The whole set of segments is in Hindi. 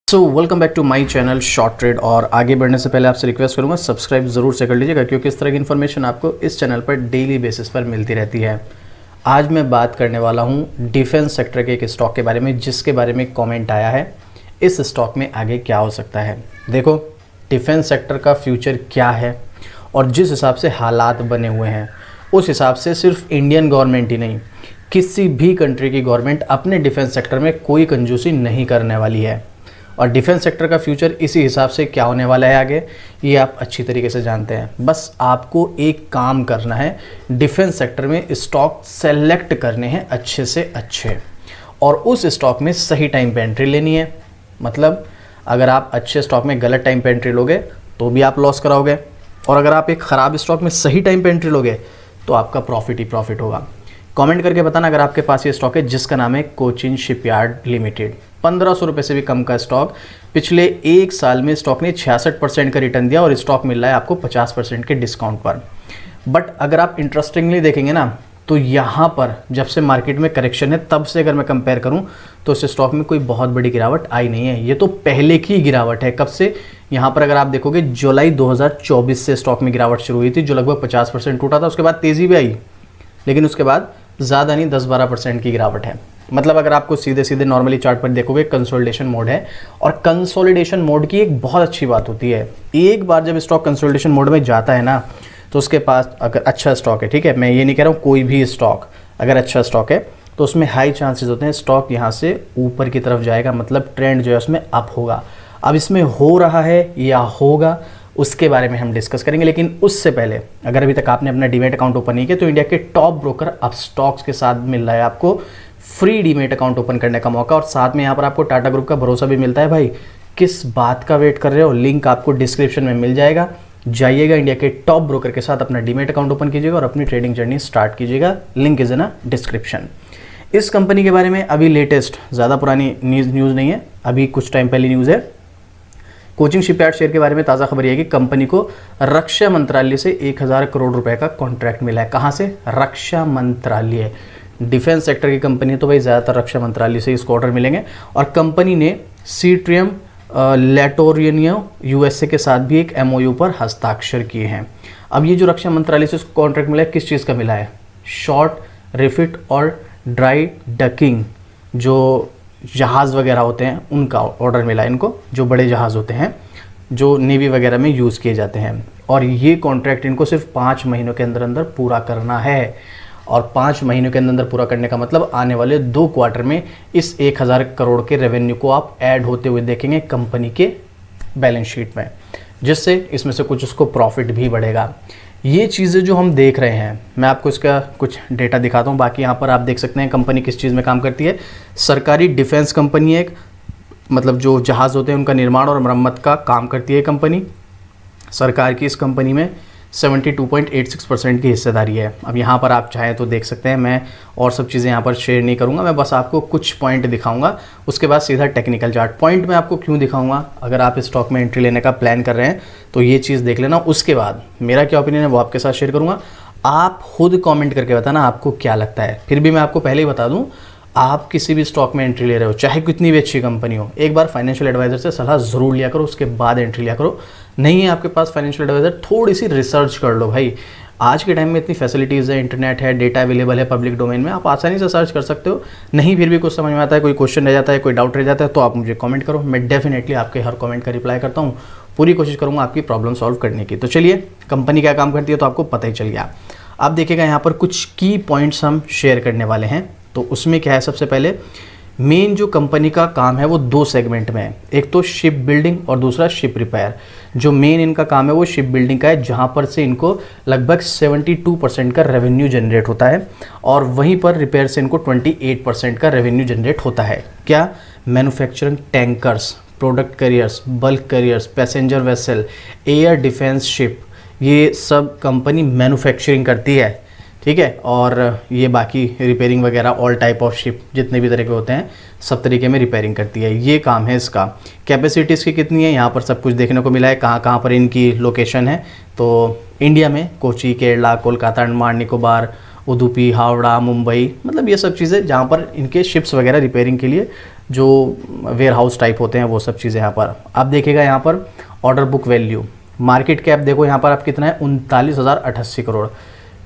So welcome back to my channel short trade. और आगे बढ़ने से पहले आपसे रिक्वेस्ट करूंगा सब्सक्राइब ज़रूर से कर लीजिएगा, क्योंकि इस तरह की इन्फॉर्मेशन आपको इस चैनल पर डेली बेसिस पर मिलती रहती है। आज मैं बात करने वाला हूं डिफेंस सेक्टर के एक स्टॉक के बारे में, जिसके बारे में कमेंट आया है इस स्टॉक में आगे क्या हो सकता है। देखो, डिफेंस सेक्टर का फ्यूचर क्या है और जिस हिसाब से हालात बने हुए हैं उस हिसाब से सिर्फ इंडियन गवर्नमेंट ही नहीं, किसी भी कंट्री की गवर्नमेंट अपने डिफेंस सेक्टर में कोई कंजूसी नहीं करने वाली है। और डिफेंस सेक्टर का फ्यूचर इसी हिसाब से क्या होने वाला है आगे, ये आप अच्छी तरीके से जानते हैं। बस आपको एक काम करना है, डिफेंस सेक्टर में स्टॉक सेलेक्ट करने हैं अच्छे से अच्छे, और उस स्टॉक में सही टाइम पे एंट्री लेनी है। मतलब अगर आप अच्छे स्टॉक में गलत टाइम पे एंट्री लोगे तो भी आप लॉस कराओगे, और अगर आप एक ख़राब स्टॉक में सही टाइम पे एंट्री लोगे तो आपका प्रॉफिट ही प्रॉफिट होगा। कमेंट करके बताना अगर आपके पास ये स्टॉक है, जिसका नाम है कोचिन शिपयार्ड लिमिटेड। 1500 रुपये से भी कम का स्टॉक। पिछले एक साल में स्टॉक ने 66% का रिटर्न दिया और स्टॉक मिल रहा है आपको 50% के डिस्काउंट पर। बट अगर आप इंटरेस्टिंगली देखेंगे ना, तो यहाँ पर जब से मार्केट में करेक्शन है तब से अगर मैं कंपेयर करूँ तो इस स्टॉक में कोई बहुत बड़ी गिरावट आई नहीं है। ये तो पहले की गिरावट है। कब से? यहाँ पर अगर आप देखोगे जुलाई 2024 से स्टॉक में गिरावट शुरू हुई थी, जो लगभग 50% टूटा था। उसके बाद तेज़ी भी आई, लेकिन उसके बाद ज़्यादा नहीं, 10-12% की गिरावट है। मतलब अगर आपको सीधे सीधे नॉर्मली चार्ट पर देखोगे, कंसोलिडेशन मोड है। और कंसोलिडेशन मोड की एक बहुत अच्छी बात होती है, एक बार जब स्टॉक कंसोलिडेशन मोड में जाता है ना, तो उसके पास अगर अच्छा स्टॉक है, ठीक है, मैं ये नहीं कह रहा हूँ कोई भी स्टॉक, अगर अच्छा स्टॉक है तो उसमें हाई चांसेस होते हैं स्टॉक यहाँ से ऊपर की तरफ जाएगा। मतलब ट्रेंड जो है उसमें अप होगा। अब इसमें हो रहा है या होगा, उसके बारे में हम डिस्कस करेंगे। लेकिन उससे पहले, अगर अभी तक आपने अपना डीमैट अकाउंट ओपन नहीं किया तो इंडिया के टॉप ब्रोकर अपस्टॉक्स के साथ मिल रहा है आपको फ्री डीमैट अकाउंट ओपन करने का मौका, और साथ में यहाँ पर आपको टाटा ग्रुप का भरोसा भी मिलता है। भाई किस बात का वेट कर रहे हो? लिंक आपको डिस्क्रिप्शन में मिल जाएगा, जाइएगा, इंडिया के टॉप ब्रोकर के साथ अपना डीमैट अकाउंट ओपन कीजिएगा और अपनी ट्रेडिंग जर्नी स्टार्ट कीजिएगा। Link is in a description. इस कंपनी के बारे में अभी लेटेस्ट, ज़्यादा पुरानी न्यूज़ नहीं है, अभी कुछ टाइम पहले न्यूज़ है। कोचिन शिपयार्ड शेयर के बारे में ताज़ा खबर यह है कि कंपनी को रक्षा मंत्रालय से 1000 करोड़ रुपए का कॉन्ट्रैक्ट मिला है। कहाँ से? रक्षा मंत्रालय। डिफेंस सेक्टर की कंपनी तो भाई ज़्यादातर रक्षा मंत्रालय से इसको ऑर्डर मिलेंगे। और कंपनी ने सीट्रियम लैटोरियनियो यूएसए के साथ भी एक एमओयू पर हस्ताक्षर किए हैं। अब ये जो रक्षा मंत्रालय से कॉन्ट्रैक्ट मिला है, किस चीज़ का मिला है? शॉर्ट रिफिट और ड्राई डकिंग, जो जहाज़ वगैरह होते हैं उनका ऑर्डर मिला है इनको, जो बड़े जहाज़ होते हैं जो नेवी वगैरह में यूज़ किए जाते हैं। और ये कॉन्ट्रैक्ट इनको सिर्फ 5 महीनों के अंदर अंदर पूरा करना है। और 5 महीनों के अंदर पूरा करने का मतलब आने वाले 2 क्वार्टर में इस 1000 करोड़ के रेवेन्यू को आप ऐड होते हुए देखेंगे कंपनी के बैलेंस शीट में, जिससे इसमें से कुछ उसको प्रॉफिट भी बढ़ेगा। ये चीज़ें जो हम देख रहे हैं, मैं आपको इसका कुछ डेटा दिखाता हूँ। बाकी यहाँ पर आप देख सकते हैं कंपनी किस चीज़ में काम करती है। सरकारी डिफेंस कंपनी है एक, मतलब जो जहाज़ होते हैं उनका निर्माण और मरम्मत का काम करती है कंपनी। सरकार की इस कंपनी में 72.86% की हिस्सेदारी है। अब यहाँ पर आप चाहें तो देख सकते हैं, मैं और सब चीज़ें यहाँ पर शेयर नहीं करूँगा, मैं बस आपको कुछ पॉइंट दिखाऊंगा, उसके बाद सीधा टेक्निकल चार्ट। पॉइंट मैं आपको क्यों दिखाऊंगा? अगर आप स्टॉक में एंट्री लेने का प्लान कर रहे हैं तो ये चीज़ देख लेना। उसके बाद मेरा क्या ओपिनियन है वो आपके साथ शेयर करूँगा। आप खुद कॉमेंट करके बताना आपको क्या लगता है। फिर भी मैं आपको पहले ही बता दूँ, आप किसी भी स्टॉक में एंट्री ले रहे हो, चाहे कितनी भी अच्छी कंपनी हो, एक बार फाइनेंशियल एडवाइजर से सलाह ज़रूर लिया करो, उसके बाद एंट्री लिया करो। नहीं है आपके पास फाइनेंशियल एडवाइजर, थोड़ी सी रिसर्च कर लो भाई। आज के टाइम में इतनी फैसिलिटीज़ है, इंटरनेट है, डेटा अवेलेबल है पब्लिक डोमेन में, आप आसानी से सर्च कर सकते हो। नहीं फिर भी कुछ समझ में आता है, कोई क्वेश्चन रह जाता है, कोई डाउट रह जाता है, तो आप मुझे कमेंट करो। मैं डेफिनेटली आपके हर कमेंट का रिप्लाई करता हूँ, पूरी कोशिश करूँगा आपकी प्रॉब्लम सॉल्व करने की। तो चलिए, कंपनी क्या काम करती है तो आपको पता ही चल गया। आप देखिएगा यहाँ पर कुछ की पॉइंट्स हम शेयर करने वाले हैं। तो उसमें क्या है, सबसे पहले मेन जो कंपनी का काम है वो 2 सेगमेंट में है। एक तो शिप बिल्डिंग और दूसरा शिप रिपेयर। जो मेन इनका काम है वो शिप बिल्डिंग का है, जहां पर से इनको लगभग 72% का रेवेन्यू जनरेट होता है, और वहीं पर रिपेयर से इनको 28% का रेवेन्यू जनरेट होता है। क्या? Manufacturing tankers, product carriers, bulk carriers, passenger vessel, air defence ship, ये सब कंपनी मैन्युफैक्चरिंग करती है, ठीक है। और ये बाकी रिपेयरिंग वगैरह, ऑल टाइप ऑफ शिप जितने भी तरह के होते हैं सब तरीके में रिपेयरिंग करती है। ये काम है इसका। कैपेसिटी इसकी कितनी है यहाँ पर सब कुछ देखने को मिला है, कहाँ कहाँ पर इनकी लोकेशन है। तो इंडिया में कोची, केरला, कोलकाता, अंडमान निकोबार, उडुपी, हावड़ा, मुंबई, मतलब ये सब चीज़ें जहाँ पर इनके शिप्स वगैरह रिपेयरिंग के लिए जो वेयर हाउस टाइप होते हैं वो सब चीज़ें यहाँ पर आप देखिएगा। यहाँ पर order book value, market cap देखो यहाँ पर आप कितना है, 39,088 crore.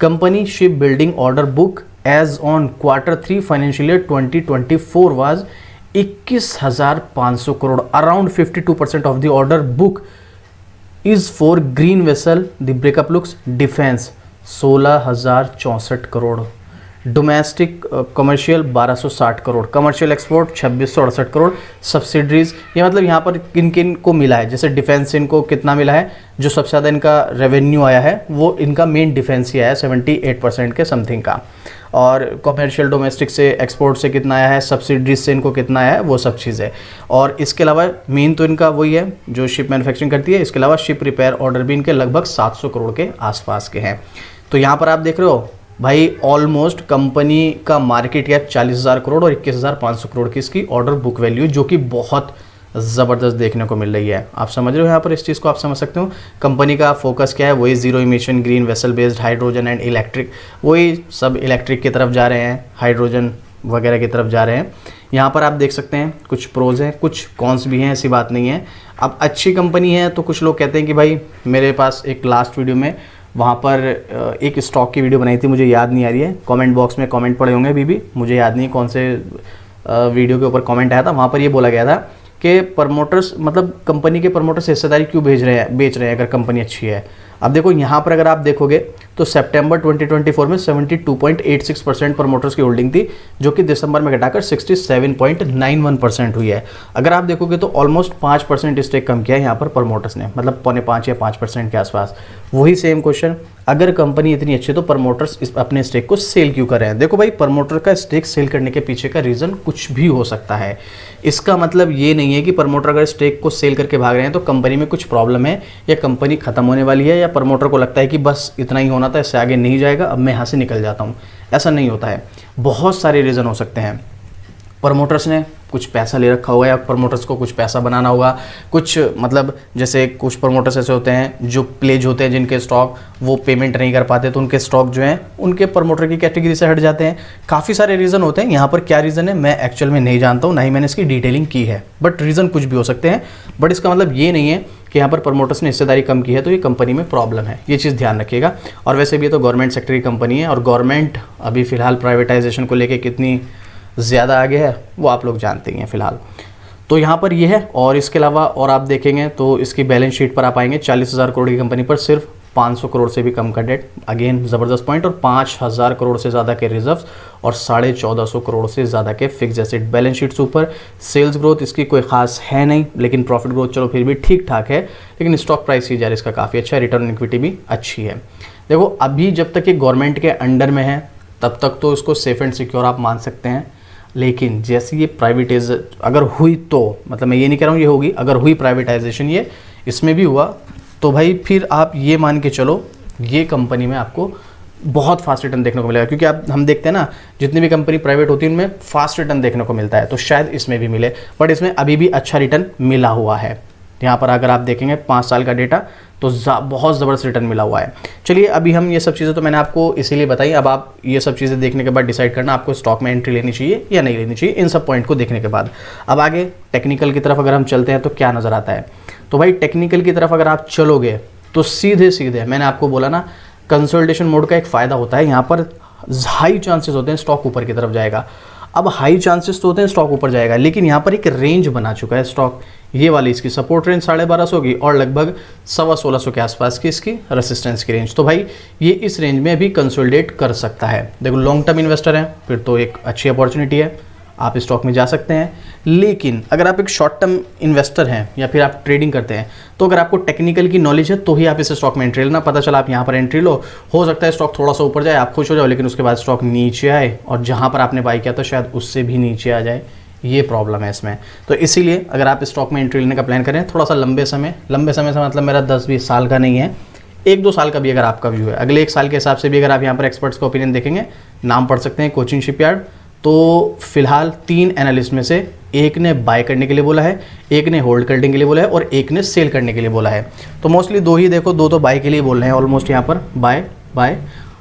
Company ship building order book as on Q3 financial year 2024 was 21,500 crore. Around 52% of the order book is for green vessel, the breakup looks defence 16,064 crore. Domestic commercial 1260 crore, commercial export 2668 crore. Subsidiaries, ये मतलब यहाँ पर किन किन को मिला है, जैसे डिफेंस इनको कितना मिला है, जो सबसे ज़्यादा इनका रेवेन्यू आया है वो इनका मेन डिफेंस ही आया है 78% के समथिंग का। और कमर्शियल डोमेस्टिक से एक्सपोर्ट से कितना आया है, सब्सिडरीज से इनको कितना आया है, वो सब चीज़ें। और इसके अलावा मेन तो इनका वही है जो शिप मैन्युफैक्चरिंग करती है। इसके अलावा शिप रिपेयर ऑर्डर भी इनके लगभग 700 करोड़ के आसपास के हैं। तो यहाँ पर आप देख रहे हो भाई, ऑलमोस्ट कंपनी का मार्केट कैप 40,000 करोड़ और 21,500 करोड़ की इसकी ऑर्डर बुक वैल्यू, जो कि बहुत ज़बरदस्त देखने को मिल रही है। आप समझ रहे हो यहाँ पर, इस चीज़ को आप समझ सकते हो। कंपनी का फोकस क्या है, वही zero emission, green vessel based, hydrogen and electric, वही सब इलेक्ट्रिक की तरफ जा रहे हैं, हाइड्रोजन वगैरह की तरफ जा रहे हैं। यहाँ पर आप देख सकते हैं कुछ प्रोज हैं, कुछ कॉन्स भी हैं, ऐसी बात नहीं है। अब अच्छी कंपनी है तो कुछ लोग कहते हैं कि भाई, मेरे पास एक लास्ट वीडियो में वहाँ पर एक स्टॉक की वीडियो बनाई थी, मुझे याद नहीं आ रही है, कमेंट बॉक्स में कमेंट पड़े होंगे अभी भी, मुझे याद नहीं कौन से वीडियो के ऊपर कमेंट आया था। वहाँ पर ये बोला गया था कि प्रमोटर्स, मतलब कंपनी के प्रमोटर्स हिस्सेदारी क्यों बेच रहे हैं अगर कंपनी अच्छी है। अब देखो यहाँ पर अगर आप देखोगे तो सितंबर 2024 में 72.86% प्रमोटर्स की होल्डिंग थी, जो कि दिसंबर में घटाकर 67.91% हुई है। अगर आप देखोगे तो ऑलमोस्ट 5% स्टेक कम किया है यहाँ पर प्रमोटर्स ने, मतलब 4.5 या 5% के आसपास। वही सेम क्वेश्चन, अगर कंपनी इतनी अच्छी है तो प्रमोटर्स अपने स्टेक को सेल क्यों कर रहे हैं। देखो भाई, प्रमोटर का स्टेक सेल करने के पीछे का रीज़न कुछ भी हो सकता है। इसका मतलब ये नहीं है कि प्रमोटर अगर स्टेक को सेल करके भाग रहे हैं तो कंपनी में कुछ प्रॉब्लम है या कंपनी खत्म होने वाली है, या प्रमोटर को लगता है कि बस इतना ही होना था, इससे आगे नहीं जाएगा, अब मैं यहाँ से निकल जाता हूँ। ऐसा नहीं होता है, बहुत सारे रीज़न हो सकते हैं। प्रमोटर्स ने कुछ पैसा ले रखा होगा या प्रमोटर्स को कुछ पैसा बनाना होगा, कुछ मतलब जैसे कुछ प्रमोटर्स ऐसे होते हैं जो प्लेज होते हैं, जिनके स्टॉक वो पेमेंट नहीं कर पाते तो उनके स्टॉक जो हैं उनके प्रमोटर की कैटेगरी से हट जाते हैं। काफ़ी सारे रीज़न होते हैं। यहाँ पर क्या रीज़न है मैं एक्चुअल में नहीं जानता हूँ, ना ही मैंने इसकी डिटेलिंग की है, बट रीज़न कुछ भी हो सकते हैं। बट इसका मतलब ये नहीं है कि यहाँ पर प्रमोटर्स ने हिस्सेदारी कम की है तो ये कंपनी में प्रॉब्लम है, ये चीज़ ध्यान रखिएगा। और वैसे भी ये तो गवर्नमेंट सेक्टर की कंपनी है और गवर्नमेंट अभी फ़िलहाल प्राइवेटाइजेशन को लेकर कितनी ज़्यादा आगे है वो आप लोग जानते ही हैं फ़िलहाल। तो यहाँ पर ये है। और इसके अलावा और आप देखेंगे तो इसकी बैलेंस शीट पर आप आएंगे, 40,000 करोड़ की कंपनी पर सिर्फ 500 करोड़ से भी कम का डेट, अगेन ज़बरदस्त पॉइंट। और 5,000 करोड़ से ज़्यादा के रिजर्व्स और 1450 करोड़ से ज़्यादा के फिक्स एसेट। बैलेंस शीट से ऊपर सेल्स ग्रोथ इसकी कोई खास है नहीं, लेकिन प्रॉफिट ग्रोथ चलो फिर भी ठीक ठाक है, लेकिन स्टॉक प्राइस ही इसका काफ़ी अच्छा है, रिटर्न ऑन इक्विटी भी अच्छी है। देखो अभी जब तक ये गवर्नमेंट के अंडर में है तब तक तो इसको सेफ एंड सिक्योर आप मान सकते हैं, लेकिन जैसे ये प्राइवेटाइज अगर हुई तो, मतलब मैं ये नहीं कह रहा हूँ ये होगी, अगर हुई प्राइवेटाइजेशन ये इसमें भी हुआ तो भाई फिर आप ये मान के चलो ये कंपनी में आपको बहुत फास्ट रिटर्न देखने को मिलेगा। क्योंकि आप हम देखते हैं ना, जितनी भी कंपनी प्राइवेट होती है उनमें फास्ट रिटर्न देखने को मिलता है, तो शायद इसमें भी मिले, बट इसमें अभी भी अच्छा रिटर्न मिला हुआ है। यहाँ पर अगर आप देखेंगे 5 साल का डेटा तो बहुत ज़बरदस्त रिटर्न मिला हुआ है। चलिए अभी हम ये सब चीज़ें तो मैंने आपको इसीलिए बताई, अब आप ये सब चीज़ें देखने के बाद डिसाइड करना आपको स्टॉक में एंट्री लेनी चाहिए या नहीं लेनी चाहिए, इन सब पॉइंट को देखने के बाद। अब आगे टेक्निकल की तरफ अगर हम चलते हैं तो क्या नज़र आता है, तो भाई टेक्निकल की तरफ अगर आप चलोगे तो सीधे सीधे मैंने आपको बोला ना, कंसोलिडेशन मोड का एक फ़ायदा होता है, यहाँ पर हाई चांसेस होते हैं स्टॉक ऊपर की तरफ जाएगा। अब हाई चांसेस तो होते हैं स्टॉक ऊपर जाएगा, लेकिन यहाँ पर एक रेंज बना चुका है स्टॉक, ये वाली इसकी सपोर्ट रेंज 1250 की और लगभग 1650 के आसपास की इसकी रेसिस्टेंस की रेंज। तो भाई ये इस रेंज में भी कंसोलिडेट कर सकता है। देखो लॉन्ग टर्म इन्वेस्टर हैं फिर तो एक अच्छी अपॉर्चुनिटी है, आप स्टॉक में जा सकते हैं। लेकिन अगर आप एक शॉर्ट टर्म इन्वेस्टर हैं या फिर आप ट्रेडिंग करते हैं तो अगर आपको टेक्निकल की नॉलेज है तो ही आप इस स्टॉक में एंट्री लेना। पता चला आप यहाँ पर एंट्री लो, हो सकता है स्टॉक थोड़ा सा ऊपर जाए, आप खुश हो जाओ, लेकिन उसके बाद स्टॉक नीचे आए और जहाँ पर आपने बाई किया था शायद उससे भी नीचे आ जाए, ये प्रॉब्लम है इसमें। तो इसीलिए अगर आप स्टॉक में एंट्री लेने का प्लान करें थोड़ा सा लंबे समय से मतलब मेरा 10-20 साल का नहीं है, 1-2 साल का भी अगर आपका व्यू है, अगले 1 साल के हिसाब से भी अगर आप यहाँ पर एक्सपर्ट्स का ओपिनियन देखेंगे, नाम पढ़ सकते हैं कोचिंग शिपयार्ड। तो फिलहाल 3 एनालिस्ट में से एक ने बाय करने के लिए बोला है, एक ने होल्ड करने के लिए बोला है और एक ने सेल करने के लिए बोला है। तो मोस्टली 2 ही देखो, 2 तो बाय के लिए बोल रहे हैं ऑलमोस्ट यहाँ पर, बाय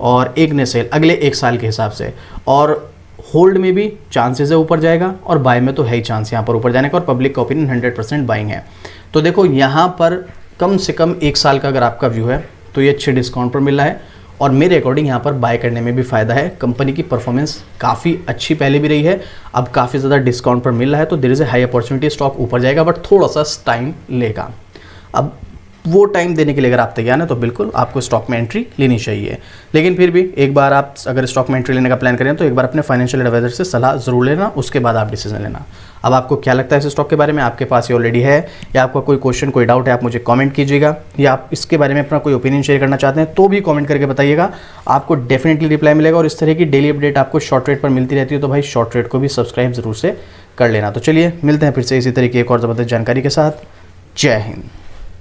और एक ने सेल अगले 1 साल के हिसाब से, और होल्ड में भी चांसेस है ऊपर जाएगा, और बाय में तो है ही चांस यहाँ पर ऊपर जाने का, और पब्लिक का ओपिनियन 100% बाइंग है। तो देखो यहाँ पर कम से कम 1 साल का अगर आपका व्यू है तो ये अच्छे डिस्काउंट पर मिल रहा है, और मेरे अकॉर्डिंग यहाँ पर बाय करने में भी फ़ायदा है। कंपनी की परफॉर्मेंस काफ़ी अच्छी पहले भी रही है, अब काफ़ी ज़्यादा डिस्काउंट पर मिल रहा है, तो there is a high opportunity, stock ऊपर जाएगा बट थोड़ा सा टाइम लेगा। अब वो टाइम देने के लिए अगर आप तैयार हैं तो बिल्कुल आपको स्टॉक में एंट्री लेनी चाहिए, लेकिन फिर भी एक बार आप अगर स्टॉक में एंट्री लेने का प्लान करें तो एक बार अपने फाइनेंशियल एडवाइजर से सलाह ज़रूर लेना, उसके बाद आप डिसीजन लेना। अब आपको क्या लगता है इस स्टॉक के बारे में, आपके पास ये ऑलरेडी है या आपका कोई क्वेश्चन कोई डाउट है, आप मुझे कमेंट कीजिएगा, या आप इसके बारे में अपना कोई ओपिनियन शेयर करना चाहते हैं तो भी कमेंट करके बताइएगा, आपको डेफिनेटली रिप्लाई मिलेगा। और इस तरह की डेली अपडेट आपको शॉर्ट ट्रेड पर मिलती रहती है, तो भाई शॉर्ट ट्रेड को भी सब्सक्राइब जरूर से कर लेना। तो चलिए मिलते हैं फिर से इसी तरीके एक और ज़बरदस्त जानकारी के साथ। जय हिंद।